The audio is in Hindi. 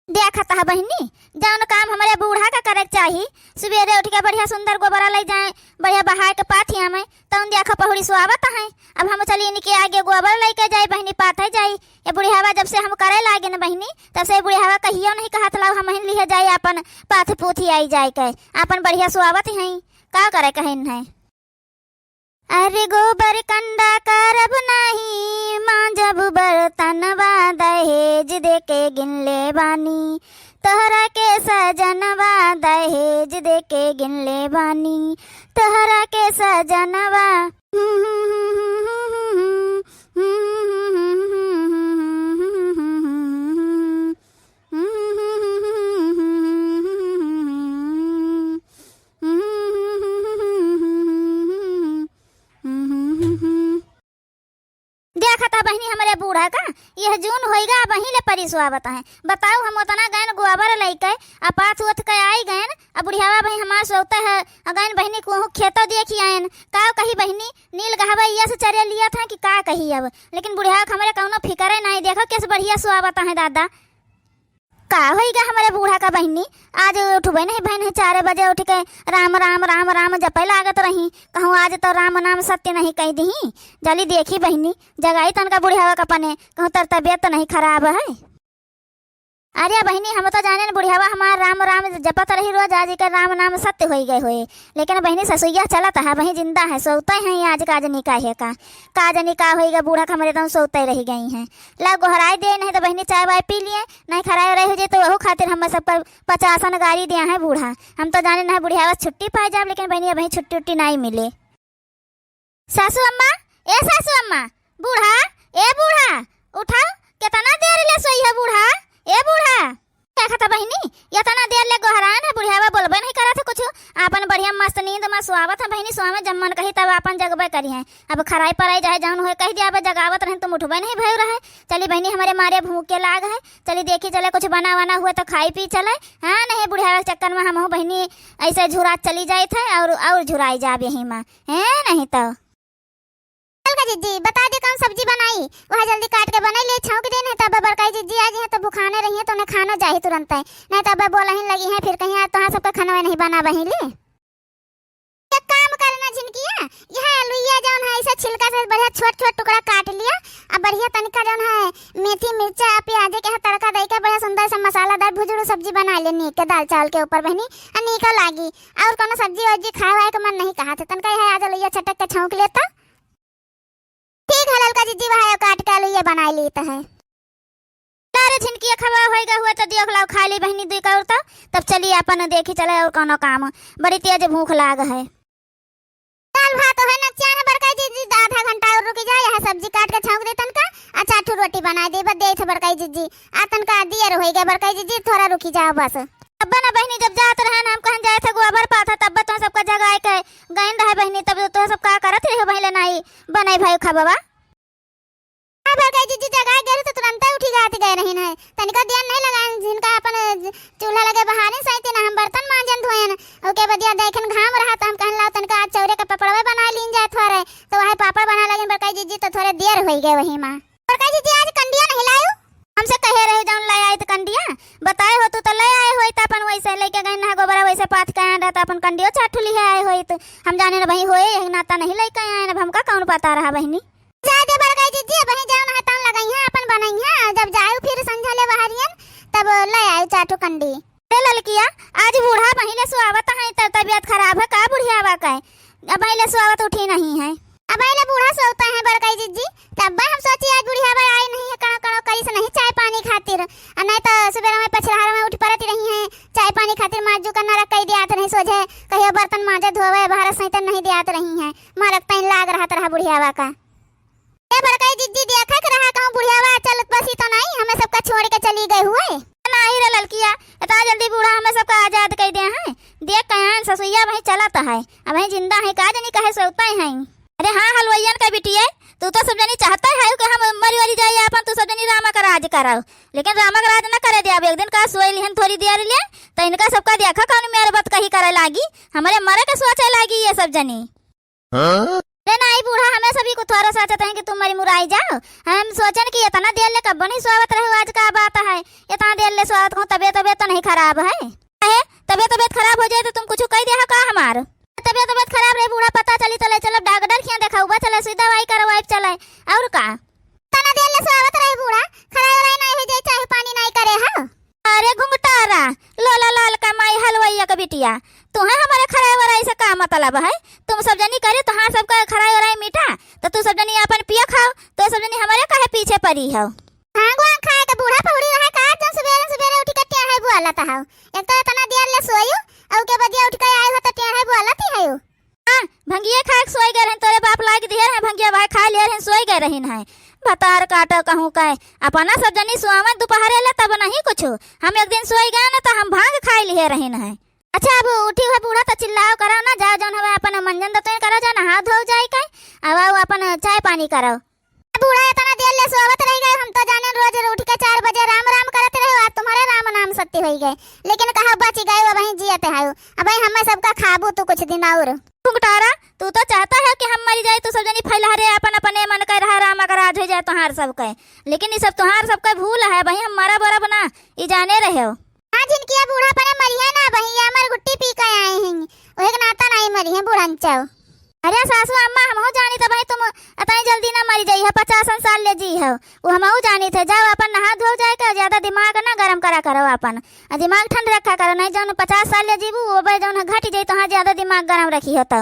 देखता है बहनी, जौन काम हमारे बूढ़ा का करे चाहिए, सवेरे उठ के बढ़िया सुंदर गोबरा ले जाए, बढ़िया बहा के पाथिया में तौन देखा पहुड़ी सुआवत है। अब हम चलिए इनके आगे गोबर लेके जाए बहनी, पाथे जाए। ये बुढ़ियावा जब से हम करे लागे न बहनी, तब से बुढ़ियावा कहियो नहीं कहत लाओ हम लिए जाए अपन पाथ पूथी आई जाए के अपन बढ़िया सुआवत है। का करे कहन है, अरे गोबर कंडा करब नहीं, माँ जब बर्तनवा दहेज दे के गिनले बानी, तोहरा के सजनवा दहेज दे के गिनले बानी, तोहरा के सजनवा। देखा था बहनी हमारे बूढ़ा का यह जून होएगा वहीं ले परिसुआवत है। बताओ हम उतना गैन गोबर लेके अपाथ उथ के आई गैन, अब बुढ़ियावा भाई हमार सोते है गैन बहनी को खेतो देखी आयन का कही बहनी नील गहवा ये से चरे लिया था कि का कही। अब लेकिन बुढ़िया हमारे कौनो फिक्र नहीं, देखो कैसे बढ़िया सुआवत है दादा। का होएगा हमारे बूढ़ा का बहनी, आज उठबे नहीं बहन 4 बजे उठ के राम राम राम राम जपे लागत रही, कहूँ आज तो राम नाम सत्य नहीं कह दी। जल्दी देखी बहनी जगाई तनका बुढ़ियावा का पने, कहूँ तर तबियत तो नहीं खराब है। अरे बहनी हम तो जाने न बुढ़ियावा हमार राम राम जपत रही रोज, आज के राम नाम सत्य हो गए हुए। लेकिन बहनी ससुइया चलत है, वही जिंदा है, सोते हैं आज का जनी का है का जनी का होएगा बूढ़ा का हमारे तो सोते रह गई हैं। ला गोहराई दे नहीं तो बहनी चाय वाय पी लिए, नहीं खराय रहे हो तो वह खातिर हम सब पर 50 गाड़ी दिया है बूढ़ा। हम तो जाने ना बुढ़ियावा छुट्टी पाए जाब, लेकिन बहनी वही छुट्टी उट्टी नहीं मिले। सासू अम्मा, ए सासू अम्मा, बूढ़ा ए बूढ़ा उठाओ, कितना देर ले सोई है बूढ़ा, ए बूढ़ा क्या खाता बहनी ये तना देर ले गोहरान है। बुढ़ियावा बोलबे नहीं करा था कुछ, अपन बढ़िया मस्त नींद में सुआवत है बहनी, सुआ में जम्मन कही तब अपन जगबे करी है। अब खराई पराई जाए जौन हो कह दिया, अब जगावत रहे तुम उठबे नहीं भय रहे। चली बहनी हमारे मारे भूख के लाग है, चली देखी चले कुछ बना वना हुआ तो खाई पी चले। हाँ नहीं बुढ़ियावा के चक्कर में हम बहनी ऐसे झुरा चली जाए थे और झुराई जाब यही में है नहीं। तो जीजी बता दे कौन सब्जी बनाई, वह जल्दी काट के बना ले छौंक दे, नहीं तब बरकाई जीजी आज है तो भूखाने रही है तो उन्हें खाना चाहिए तुरंत है, नहीं तब बोला ही लगी है फिर कहीं तो सबका खाना नहीं बना बही ले। एक काम करना झिनकिया, यह आलूया जौन है ऐसे छिलका से बढ़िया छोट छोट टुकड़ा काट लिया, अब बढ़िया तनिका जौन है मेथी मिर्चा प्याज के तड़का दे के बढ़िया सुंदर सा मसालादार भुजुड़ सब्जी बना लेनी के दाल चावल के ऊपर बहनी अनीका लागी। और कोनो सब्जी वब्जी खाए का मन नहीं कहा था, तनिका है आज आलूया छटक के छौंक लेता। ठीक है ललका जीजी वह काट के आलूया बना लेता है। अरे झिनकी खवा होएगा हुआ तो देख लाओ खा ली बहनी दुई का तो तब चलिए अपन देखी चले और कोनो काम, बड़ी तेज भूख लाग है। दाल भात है ना चान बरकाई जीजी आधा घंटा और रुक जाए, यह सब्जी काट के छौंक दे तनका अच्छा ठू रोटी बना दे बस दे बरकाई जीजी आ तनका दियर होई गए बरकाई जीजी थोड़ा रुकी जाओ बस। अब ना बहनी जब जात रहे हम कहीं जाए थे गोबर पाथा तब तो सबका जगह के गईन रहे बहनी, तब तो सब का करत रहे बहले नहीं बनाई भाई खा बाबा। हां बरकाई जीजी जगह गए तो तुरंत उठी जाते गए नहीं है, तनिका ध्यान नहीं लगाए जिनका अपन चूल्हा लगे बहाने सही ना हम बर्तन मांजन धोयन ओके बदिया देखन घाम रहा तो हम कहन ला तनिका आज चौरे का पपड़वे बना लीन जाए थोड़े तो वह पापड़ बना लगे बरकाई जीजी तो थोड़े देर हो गए वही मां। बरकाई जीजी आज कंडिया नहीं लायो, हमसे कहे रहे जौन ले आए तो कंडिया बताए हो तो ले आए हो तो अपन वैसे लेके गए ना गोबरा वैसे पाथ के आए तो अपन कंडियो चाठू लिए आए हो तो हम जाने ना भाई होए नाता नहीं लेके आए ना हमका कौन पता रहा बहनी। जादे बरकाई जीजी बहनी जाओ ना तन लगाई है अपन बनाई है, जब जाओ फिर संझा ले बाहरियन तब ले आए चाटू कंडी। ए ललकिया आज बूढ़ा पहले सुआवत है तो तबीयत खराब है का बुढ़ियावा का, अब पहले सुआवत उठी नहीं है, अब पहले बूढ़ा सोता है बरकाई जीजी तब हम सोची आज बुढ़ियावा आई नहीं है कणो कणो करी से नहीं चाय पानी खातिर, नहीं तो सुबह में पछलार में उठ पड़ती रही है चाय पानी खातिर माजू का नरक कई दियात नहीं सोझे कहियो बर्तन माजे धोवे भारत सहित नहीं दियात रही है, मारक पैन लाग रहा तरह बुढ़ियावा का। ए बरकाई जीजी देखा कर रहा कहूं बुढ़ियावा चलत बसी तो नहीं हमें सबका छोड़ के चली गए हुए नहीं रे ललकिया, इतना जल्दी बूढ़ा हमें सबका आजाद कर दिया है, देख कहां ससुइया वही चलत है अब वही जिंदा है का जनी कहे सोता है। अरे हाँ हलवाइयन का बेटी है तू तो सब जनी चाहता है कि हम मरी वाली जाए अपन तो सब जनी रामा का राज कराओ, लेकिन रामा का राज न करे दे। अब एक दिन का सोई लिहन थोड़ी देर ले तो इनका सबका देखा कौन मेरे बात कही करे लागी, हमारे मरे के सोचे लागी ये सब जनी। रे नहीं बूढ़ा, हमें सभी को थोड़ा सोचते हैं कि तुम मरी मुराई जाओ। हम सोचन कि इतना देर ले कब नहीं स्वागत रहो, आज का बात है इतना देर ले स्वागत को। तबियत तो नहीं खराब है? तबियत खराब हो जाए तो तुम कुछ कह दे का हमार तबियत खराब रहे बूढ़ा, पता चली तो ले चलो डॉक्टर खिया देखाऊबा, चले सुई दवाई करवाई चले। और का तना देर ले स्वागत रहे बूढ़ा, खराई वराई नहीं हो जाए, चाहे पानी नहीं करे हा। अरे घुंघटारा लोला लाल का माई हलवैया का बिटिया, तुम्हें हमारे खराई वराई से का मतलब है? तुम सब जनी करे तो हाँ सबका खराई वराई मीठा, तो तू सब जनी अपन पिया खाओ, तो सब जनी हमारे काहे पीछे पड़ी हो? हां गुआ खाए तो बूढ़ा पहुड़ी रहा का, जब सवेरे सवेरे उठ के क्या है बुआला ता हो। एक तो इतना देर ले सोयो और के बदिया उठ के आए हो तो क्या है बुआला ती है। हां भंगिए खा के सोई गए रहन, तोरे बाप लाग दिए है भंगिया भाई खा ले रहन, सोई गए रहन है। बतार काट कहूं कहे अपना सब जनी सुआवे दोपहर ले तब नहीं कुछ, हम एक दिन सोई गए ना तो हम भांग खाई लिए रहन है। अच्छा अब उठी हुआ बूढ़ा तो चिल्लाओ करो ना, जाओ जौन हवे अपन मंजन दतोई करो, जा नहा धो जाए के अब अपन चाय पानी करो। बूढ़ा इतना देर ले सोवत रह गए, हम तो जाने रोज उठ के 4 बजे राम राम करते रहे, आज तुम्हारे राम नाम सत्य हो गए, लेकिन कहा बच गए वहीं जियते है। अब हम सबका खाबू तो कुछ दिन और फुंगटारा, तू तो चाहता है कि हम मरी जाए तो सब जनी फैला रे अपन अपने मन कर रहा राम अगर आज हो जाए तुम्हार सबके, लेकिन ये सब तुम्हार सबका भूल है भाई, हम मारा बरा बना ये जाने रहे हो। हां जिनकी बूढ़ा पर मरी है ना भैया, अमर गुट्टी पी के आए हैं, ओहे नाता नहीं मरी है बूढ़ा। अरे सासू अम्मा हम जानी तो भाई तुम इतनी जल्दी ना मरी जाई है, 50 साल ले जी है वो हम जानी थे। जाओ अपन नहा धो जाए के, ज्यादा दिमाग ना गरम करा करो, अपन दिमाग ठंड रखा करो, नहीं जौन 50 साल ले जीबू वो जौन घट जाई तो हाँ ज्यादा दिमाग गरम रखी हो तो।